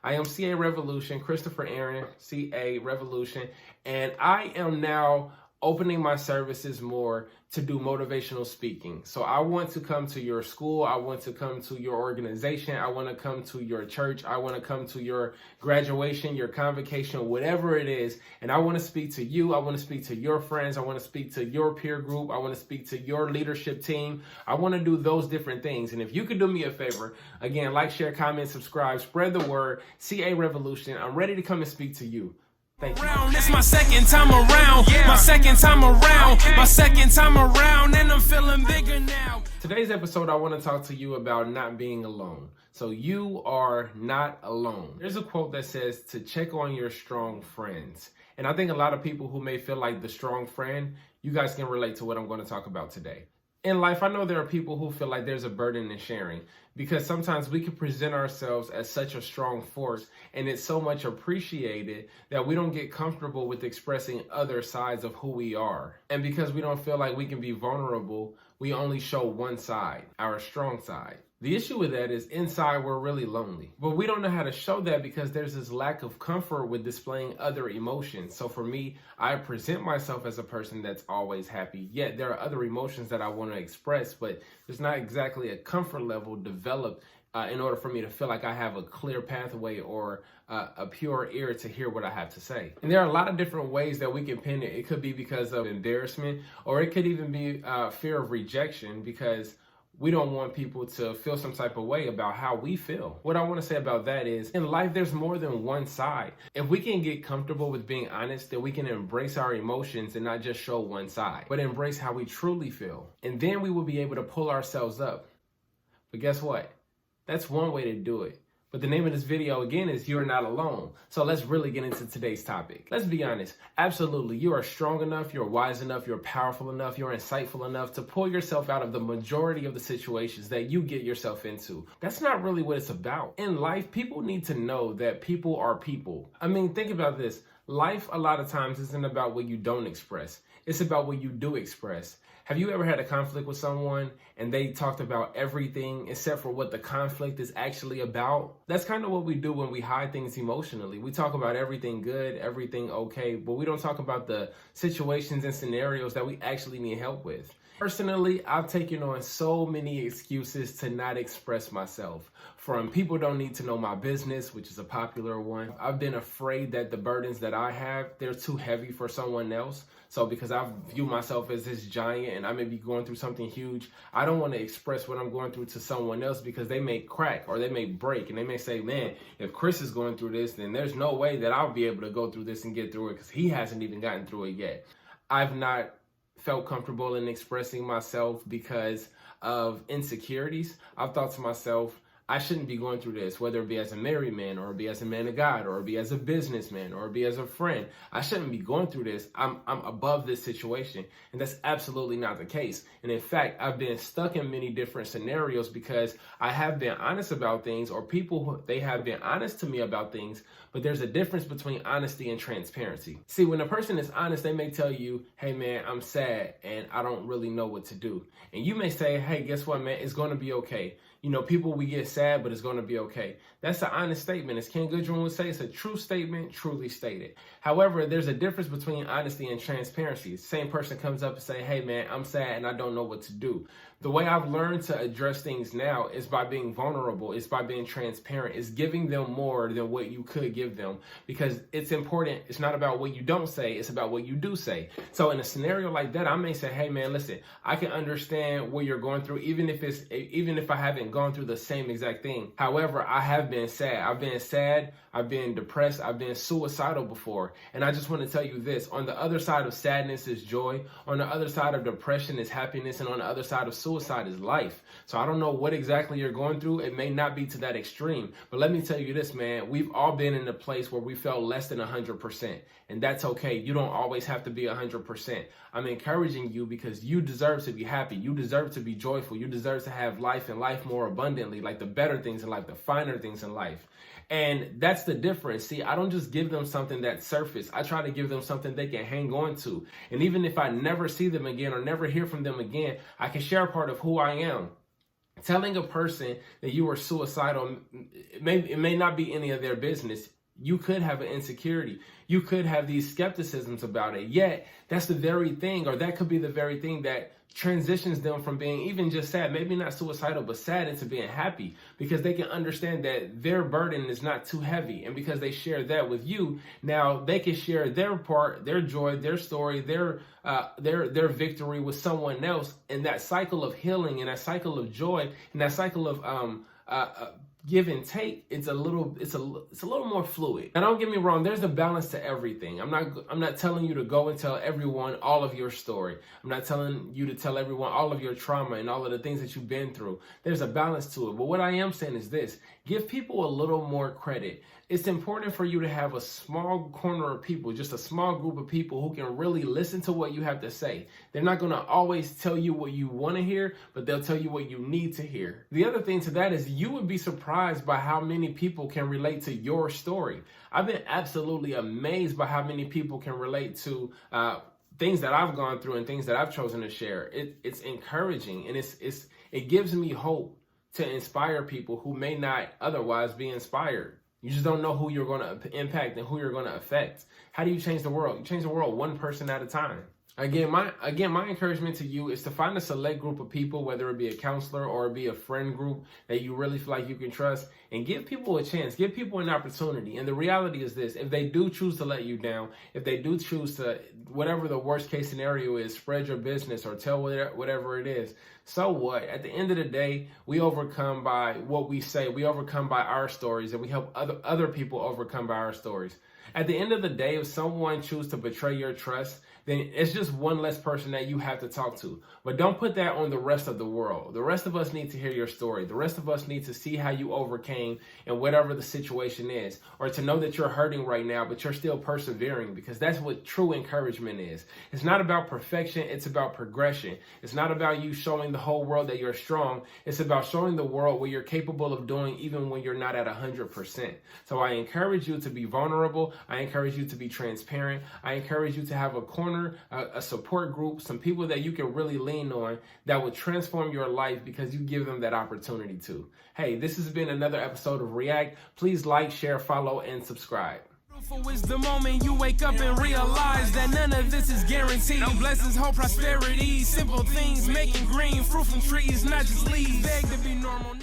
I am CA Revolution, Christopher Aaron, CA Revolution, and I am now opening my services more to do motivational speaking. So I want to come to your school, I want to come to your organization, I want to come to your church, I want to come to your graduation, your convocation, whatever it is, and I want to speak to you, I want to speak to your friends, I want to speak to your peer group, I want to speak to your leadership team. I want to do those different things. And if you could do me a favor, again, like, share, comment, subscribe, spread the word, CA Revolution. I'm ready to come and speak to you. Thank you. It's my second time around, my second time around, my second time around, and I'm feeling bigger now. Today's episode, I want to talk to you about not being alone. So you are not alone. There's a quote that says to check on your strong friends. And I think a lot of people who may feel like the strong friend, you guys can relate to what I'm going to talk about today. In life, I know there are people who feel like there's a burden in sharing because sometimes we can present ourselves as such a strong force and it's so much appreciated that we don't get comfortable with expressing other sides of who we are. And because we don't feel like we can be vulnerable, we only show one side, our strong side. The issue with that is inside we're really lonely, but we don't know how to show that because there's this lack of comfort with displaying other emotions. So for me, I present myself as a person that's always happy, yet there are other emotions that I want to express, but there's not exactly a comfort level developed in order for me to feel like I have a clear pathway or a pure ear to hear what I have to say. And there are a lot of different ways that we can pin it. It could be because of embarrassment, or it could even be fear of rejection because we don't want people to feel some type of way about how we feel. What I want to say about that is, in life, there's more than one side. If we can get comfortable with being honest, then we can embrace our emotions and not just show one side, but embrace how we truly feel. And then we will be able to pull ourselves up. But guess what? That's one way to do it. But the name of this video, again, is You're Not Alone. So let's really get into today's topic. Let's be honest. Absolutely, you are strong enough, you're wise enough, you're powerful enough, you're insightful enough to pull yourself out of the majority of the situations that you get yourself into. That's not really what it's about. In life, people need to know that people are people. I mean, think about this. Life, a lot of times, isn't about what you don't express. It's about what you do express. Have you ever had a conflict with someone and they talked about everything except for what the conflict is actually about? That's kind of what we do when we hide things emotionally. We talk about everything good, everything okay, but we don't talk about the situations and scenarios that we actually need help with. Personally, I've taken on so many excuses to not express myself. From people don't need to know my business, which is a popular one. I've been afraid that the burdens that I have, they're too heavy for someone else. So because I view myself as this giant and I may be going through something huge, I don't want to express what I'm going through to someone else because they may crack or they may break and they may say, man, if Chris is going through this, then there's no way that I'll be able to go through this and get through it because he hasn't even gotten through it yet. I've not felt comfortable in expressing myself because of insecurities. I've thought to myself, I shouldn't be going through this, whether it be as a married man or it be as a man of God or it be as a businessman or it be as a friend. I shouldn't be going through this. I'm above this situation. And that's absolutely not the case. And in fact, I've been stuck in many different scenarios because I have been honest about things, or people, they have been honest to me about things, but there's a difference between honesty and transparency. See, when a person is honest, they may tell you, hey man, I'm sad and I don't really know what to do. And you may say, hey, guess what, man, it's going to be okay. You know, people, we get sad, but it's going to be okay. That's an honest statement. As Ken Goodwin would say, it's a true statement, truly stated. However, there's a difference between honesty and transparency. The same person comes up and say, hey man, I'm sad and I don't know what to do. The way I've learned to address things now is by being vulnerable. It's by being transparent. It's giving them more than what you could give them, because it's important. It's not about what you don't say. It's about what you do say. So in a scenario like that, I may say, hey man, listen, I can understand what you're going through, even if I haven't gone through the same exact thing. However, I have been sad. I've been depressed. I've been suicidal before. And I just want to tell you this, on the other side of sadness is joy. On the other side of depression is happiness. And on the other side of suicide is life. So I don't know what exactly you're going through. It may not be to that extreme, but let me tell you this, man, we've all been in a place where we felt less than 100%, and that's okay. You don't always have to be 100%. I'm encouraging you because you deserve to be happy. You deserve to be joyful. You deserve to have life and life more abundantly, like the better things in life, the finer things in life. And that's the difference. See, I don't just give them something that's surface. I try to give them something they can hang on to. And even if I never see them again or never hear from them again, I can share a part of who I am Telling a person that you are suicidal, it may not be any of their business. You could have an insecurity. You could have these skepticisms about it. Yet, that's the very thing, or that could be the very thing that transitions them from being even just sad, maybe not suicidal, but sad, into being happy, because they can understand that their burden is not too heavy. And because they share that with you, now they can share their part, their joy, their story, their victory with someone else. And that cycle of healing and that cycle of joy and that cycle of give and take, it's a little more fluid. Now, don't get me wrong, there's a balance to everything. I'm not telling you to go and tell everyone all of your story. I'm not telling you to tell everyone all of your trauma and all of the things that you've been through. There's a balance to it. But what I am saying is this: give people a little more credit. It's important for you to have a small corner of people, just a small group of people who can really listen to what you have to say. They're not going to always tell you what you want to hear, but they'll tell you what you need to hear. The other thing to that is you would be surprised by how many people can relate to your story. I've been absolutely amazed by how many people can relate to things that I've gone through and things that I've chosen to share. It's encouraging, and it gives me hope to inspire people who may not otherwise be inspired. You just don't know who you're going to impact and who you're going to affect. How do you change the world? You change the world one person at a time. Again, my encouragement to you is to find a select group of people, whether it be a counselor or it be a friend group that you really feel like you can trust, and give people a chance, give people an opportunity. And the reality is this: if they do choose to let you down, if they do choose to, whatever the worst case scenario is, spread your business or tell whatever it is, so what? At the end of the day, we overcome by what we say. We overcome by our stories, and we help other people overcome by our stories. At the end of the day, if someone chooses to betray your trust, then it's just one less person that you have to talk to. But don't put that on the rest of the world. The rest of us need to hear your story. The rest of us need to see how you overcame and whatever the situation is, or to know that you're hurting right now, but you're still persevering, because that's what true encouragement is. It's not about perfection. It's about progression. It's not about you showing the whole world that you're strong. It's about showing the world what you're capable of doing, even when you're not at 100%. So I encourage you to be vulnerable. I encourage you to be transparent. I encourage you to have a corner, a support group, some people that you can really lean on that will transform your life because you give them that opportunity to. Hey, this has been another episode of React. Please like, share, follow, and subscribe. Beautiful is the moment you wake up and realize that none of this is guaranteed. Blessings, hope, prosperity, simple things making green fruit from trees, not just leaves. Beg to be normal.